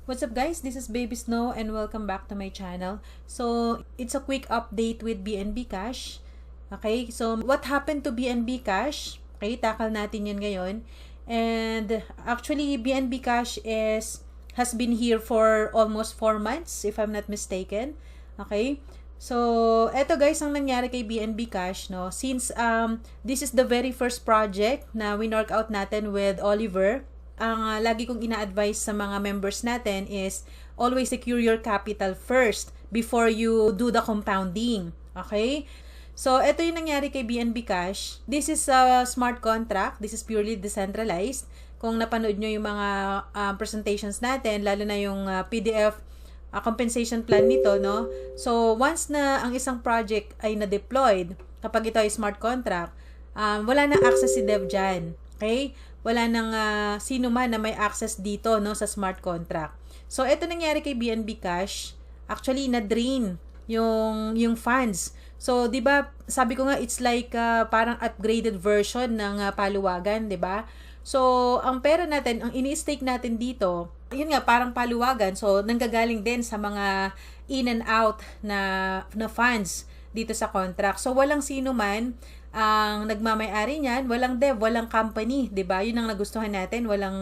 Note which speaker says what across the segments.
Speaker 1: What's up guys, this is Baby Snow and welcome back to my channel. So, it's a quick update with BNB Cash. Okay, so what happened to BNB Cash? Okay, tackle natin yun ngayon. And actually, BNB Cash has been here for almost 4 months if I'm not mistaken. Okay, so eto guys ang nangyari kay BNB Cash, no? Since this is the very first project na winork out natin with Oliver, ang lagi kong ina-advise sa mga members natin is always secure your capital first before you do the compounding. Okay? So, ito yung nangyari kay BNB Cash. This is a smart contract. This is purely decentralized. Kung napanood nyo yung mga presentations natin, lalo na yung PDF compensation plan nito, no? So, once na ang isang project ay na-deployed, kapag ito ay smart contract, wala na access si dev dyan. Okay? Wala nang sino man na may access dito, no, sa smart contract. So, ito nangyari kay BNB Cash. Actually, na-drain yung funds. So, 'di ba? Sabi ko nga it's like parang upgraded version ng paluwagan, 'di ba? So, ang pera natin, ang ini-stake natin dito, yun nga parang paluwagan. So, nanggagaling din sa mga in and out na funds dito sa contract. So, walang sino man ang nagmamay-ari niyan, walang dev, walang company, 'di ba? 'Yun ang nagustuhan natin, walang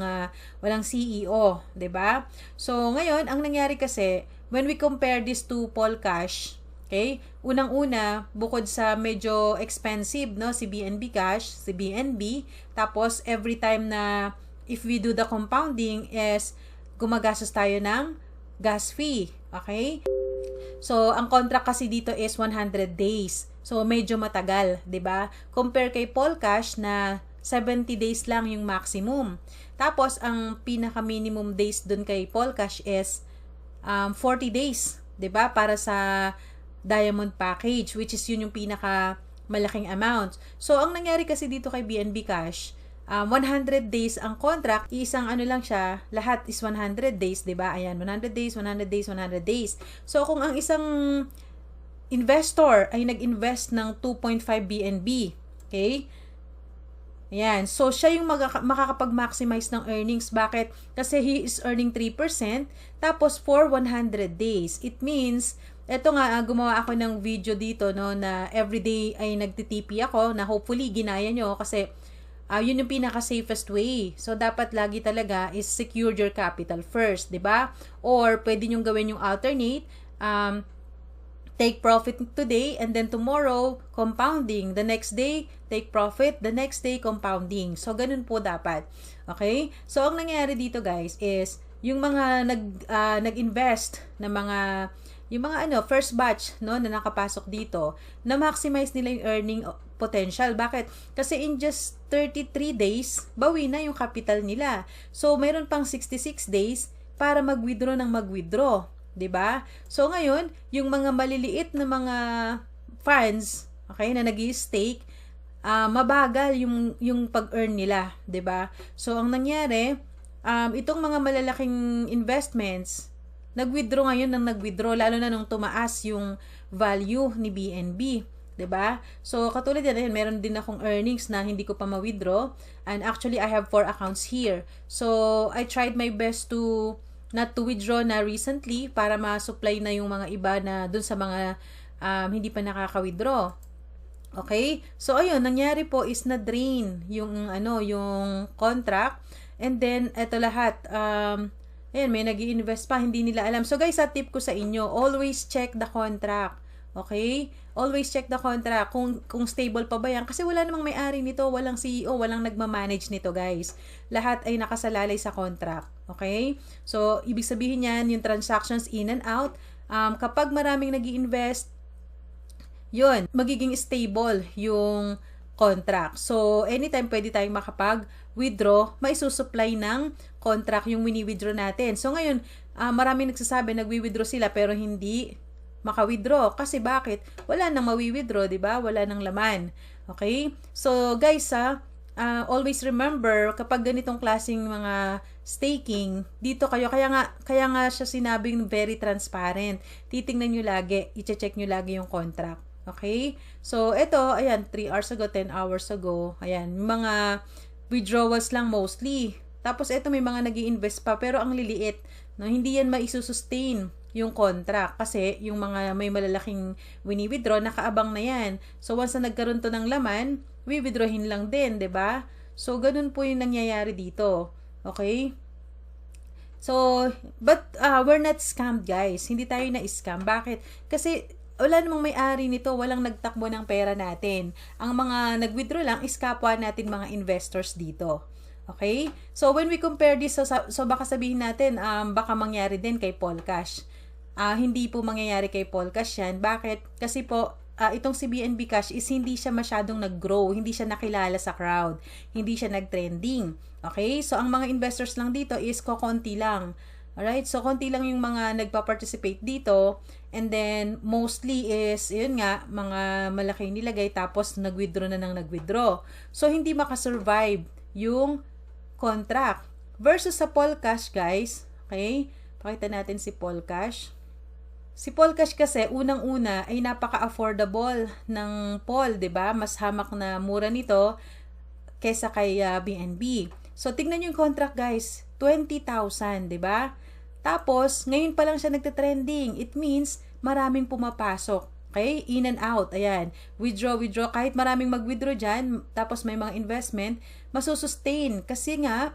Speaker 1: CEO, 'di ba? So ngayon, ang nangyari kasi when we compare this to Polcash, okay? Unang-una, bukod sa medyo expensive, no, si BNB Cash, si BNB, tapos every time na if we do the compounding is gumagastos tayo ng gas fee, okay? So, ang contract kasi dito is 100 days. So, medyo matagal, 'di ba? Compare kay Polcash na 70 days lang yung maximum. Tapos, ang pinaka-minimum days dun kay Polcash is 40 days, 'di ba? Para sa Diamond Package, which is yun yung pinaka-malaking amount. So, ang nangyari kasi dito kay BNB Cash, 100 days ang contract, isang ano lang siya, lahat is 100 days, 'di ba? Ayan, 100 days, 100 days, 100 days. So kung ang isang investor ay nag-invest ng 2.5 BNB, okay? Ayan, so siya yung makakapag-maximize ng earnings. Bakit? Kasi he is earning 3%, tapos for 100 days. It means, eto nga, gumawa ako ng video dito, no, na everyday ay nagtitipi ako, na hopefully ginaya nyo, kasi yun yung pinaka-safest way. So, dapat lagi talaga is secure your capital first, di ba? Or, pwede nyong gawin yung alternate, take profit today, and then tomorrow, compounding. The next day, take profit. The next day, compounding. So, ganun po dapat. Okay? So, ang nangyari dito, guys, is, yung mga nag-invest na yung mga first batch, no, na nakapasok dito, na maximize nila yung earning potential. Bakit? Kasi in just 33 days, bawi na yung capital nila. So, mayroon pang 66 days para mag-withdraw ng mag-withdraw. 'Di ba? So, ngayon, yung mga maliliit na mga funds, okay, na nag-i-stake, mabagal yung pag-earn nila. 'Di ba? So, ang nangyari, itong mga malalaking investments, nag-withdraw ngayon ng nag-withdraw, lalo na nung tumaas yung value ni BNB. 'Di ba? So, katulad yan, meron din akong earnings na hindi ko pa ma-withdraw. And actually, I have 4 accounts here. So, I tried my best to not to withdraw na recently para ma-supply na yung mga iba na dun sa mga hindi pa nakaka-withdraw. Okay? So, ayun, nangyari po is na-drain yung yung contract. And then, eto lahat, ayan, may nag-i-invest pa, hindi nila alam. So, guys, tip ko sa inyo, always check the contract. Okay? Always check the contract kung stable pa ba yan. Kasi wala namang may-ari nito, walang CEO, walang nagmamanage nito, guys. Lahat ay nakasalalay sa contract. Okay? So, ibig sabihin yan, yung transactions in and out, kapag maraming nag-i-invest, yun, magiging stable yung contract. So, anytime pwede tayong makapag-withdraw, maisusupply ng contract yung wini-withdraw natin. So, ngayon, maraming nagsasabi, nagwi-withdraw sila pero hindi maka-withdraw. Kasi bakit? Wala nang mawi-withdraw, di ba? Wala nang laman. Okay? So, guys, always remember, kapag ganitong klaseng mga staking, dito kayo, kaya nga siya sinabing very transparent. Titingnan nyo lagi, i-check nyo lagi yung contract. Okay? So, ito, ayan, 3 hours ago, 10 hours ago, ayan, mga withdrawals lang mostly. Tapos ito may mga nag-i-invest pa pero ang liliit, no? Hindi yan maisustain yung contract kasi yung mga may malalaking wini-withdraw nakaabang na yan. So once na nagkaroon to ng laman, withdrawin lang din, 'di ba? So ganun po yung nangyayari dito. Okay? So, but we're not scammed, guys. Hindi tayo na-scam. Bakit? Kasi wala namang may-ari nito, walang nagtakbo ng pera natin. Ang mga nag-withdraw lang is kapwa natin mga investors dito. Okay? So, when we compare this, so baka sabihin natin, baka mangyari din kay Polcash. Hindi po mangyayari kay Polcash yan. Bakit? Kasi po, itong si BNB Cash is hindi siya masyadong nag-grow, hindi siya nakilala sa crowd, hindi siya nag-trending. Okay? So, ang mga investors lang dito is kokonti lang. Alright? So, konti lang yung mga nagpa-participate dito. And then, mostly is, yun nga, mga malaki nilagay tapos nag-withdraw na ng nag-withdraw. So, hindi makasurvive yung contract. Versus sa Polcash, guys. Okay? Pakita natin si Polcash. Si Polcash kasi unang-una ay napaka-affordable ng Pol, 'di ba? Mas hamak na mura nito kaysa kay BNB. So tingnan niyo yung contract, guys, 20,000, 'di ba? Tapos ngayon pa lang siya nagte-trending. It means maraming pumapasok. Okay? In and out. Ayan. Withdraw. Kahit maraming mag-withdraw diyan, tapos may mga investment, masusustain kasi nga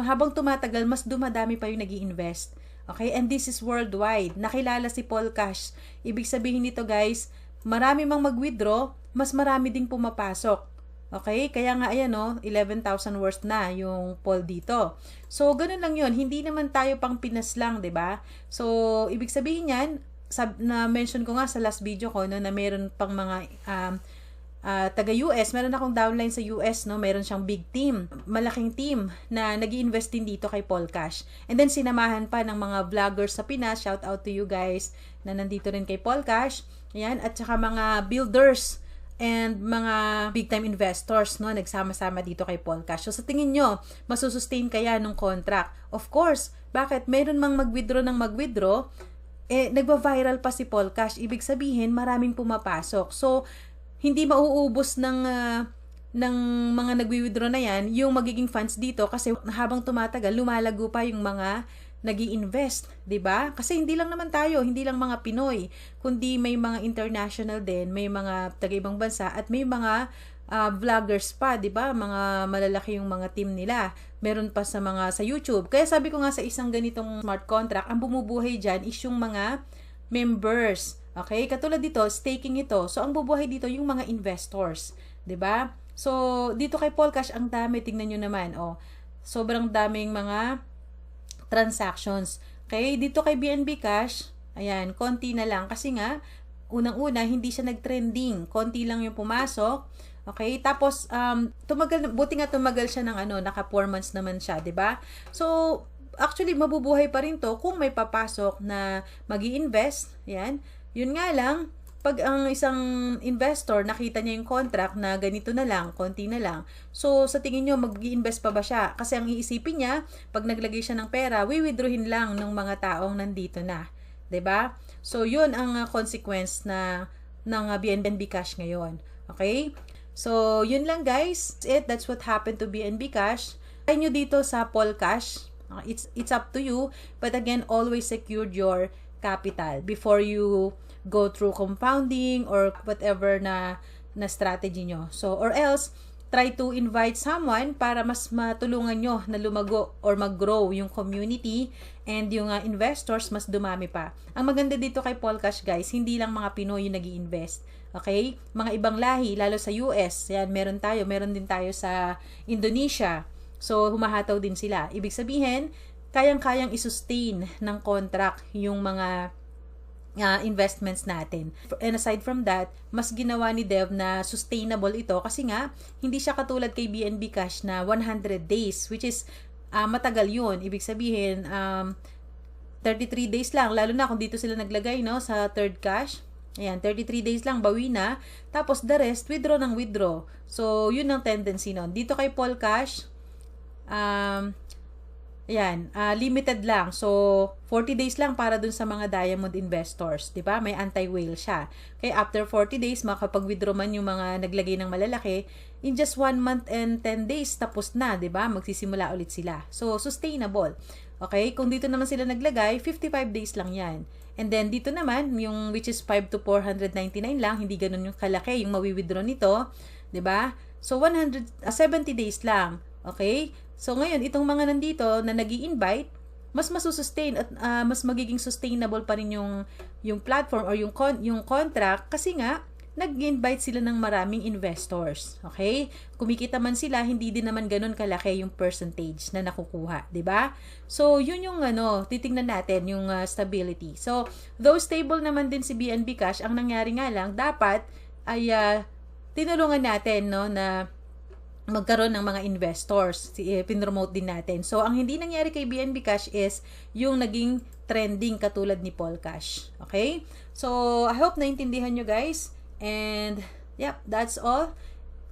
Speaker 1: habang tumatagal mas dumadami pa yung nag-i-invest. Okay, and this is worldwide. Nakilala si Polcash. Ibig sabihin nito, guys, marami mang mag-withdraw, mas marami ding pumapasok. Okay, kaya nga ayan 11,000 worth na yung Pol dito. So, ganun lang yun. Hindi naman tayo pang Pinas lang, 'di ba? So, ibig sabihin yan, na-mention ko nga sa last video ko na meron pang mga taga-US, meron akong downline sa US, meron siyang big team, malaking team na nag-i-invest din dito kay Polcash. And then sinamahan pa ng mga vloggers sa Pinas, shout out to you guys na nandito rin kay Polcash. Ayan, at saka mga builders and mga big time investors, nagsama-sama dito kay Polcash. So sa tingin nyo, masusustain kaya nung contract? Of course, bakit? Meron mang mag-withdraw ng mag-withdraw, nagba-viral pa si Polcash. Ibig sabihin, maraming pumapasok. So, hindi mauubos ng mga nagwi-withdraw na yan yung magiging funds dito kasi habang tumatagal lumalago pa yung mga nag-i-invest, 'di ba? Kasi hindi lang naman tayo, hindi lang mga Pinoy, kundi may mga international din, may mga taga-ibang bansa at may mga vloggers pa, 'di ba? Mga malalaki yung mga team nila. Meron pa sa YouTube. Kaya sabi ko nga sa isang ganitong smart contract, ang bumubuhay diyan is yung mga members. Okay? Katulad dito, staking ito. So, ang bubuhay dito yung mga investors. 'Di ba? So, dito kay Polcash, ang dami. Tingnan nyo naman. Sobrang daming mga transactions. Okay? Dito kay BNB Cash, ayan, konti na lang. Kasi nga, unang-una, hindi siya nag-trending. Konti lang yung pumasok. Okay? Tapos, buti nga tumagal siya ng naka 4 months naman siya. 'Di ba? So, actually, mabubuhay pa rin to kung may papasok na mag-i-invest. Ayan. Yun nga lang, pag ang isang investor nakita niya yung contract na ganito na lang, konti na lang, so sa tingin nyo, mag-i-invest pa ba siya? Kasi ang iisipin niya, pag naglagay siya ng pera, withdrawin lang ng mga taong nandito na. 'Di ba? So yun ang consequence ng BNB Cash ngayon. Okay? So yun lang, guys. That's what happened to BNB Cash. Try nyo dito sa Polcash. It's up to you, but again, always secured your capital before you go through compounding or whatever na strategy nyo. So, or else, try to invite someone para mas matulungan nyo na lumago or mag-grow yung community and yung investors mas dumami pa. Ang maganda dito kay Polcash, guys, hindi lang mga Pinoy yung nag-i-invest. Okay? Mga ibang lahi, lalo sa US, yan, meron din tayo sa Indonesia. So, humahataw din sila. Ibig sabihin, kayang-kayang i-sustain ng contract yung mga investments natin. And aside from that, mas ginawa ni Dev na sustainable ito kasi nga, hindi siya katulad kay BNB Cash na 100 days, which is matagal yun. Ibig sabihin, 33 days lang, lalo na kung dito sila naglagay sa third cash. Ayan, 33 days lang, bawi na. Tapos the rest, withdraw ng withdraw. So, yun ang tendency nun. Dito kay Polcash, ayan, limited lang. So, 40 days lang para dun sa mga diamond investors. Diba? May anti-whale siya. Okay, after 40 days, makapag-withdraw man yung mga naglagay ng malalaki, in just 1 month and 10 days, tapos na, 'di ba? Magsisimula ulit sila. So, sustainable. Okay? Kung dito naman sila naglagay, 55 days lang 'yan. And then, dito naman, yung which is 5 to 499 lang, hindi ganun yung kalaki, yung mawi-withdraw nito, 'di ba? So, 170 days lang. Okay? So, ngayon, itong mga nandito na nag-i-invite, mas masusustain at mas magiging sustainable pa rin yung platform or yung contract kasi nga nag-invite sila ng maraming investors. Okay? Kumikita man sila, hindi din naman ganun kalaki yung percentage na nakukuha, 'di ba? So, yun yung titingnan natin yung stability. So, though stable naman din si BNB Cash, ang nangyari nga lang dapat ay tinulungan natin na magkaroon ng mga investors, pinromote din natin. So, ang hindi nangyari kay BNB Cash is yung naging trending katulad ni Paul Cash. Okay? So, I hope naintindihan nyo guys. And, yep, that's all.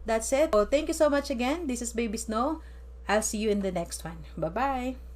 Speaker 1: That's it. So, thank you so much again. This is Baby Snow. I'll see you in the next one. Bye-bye.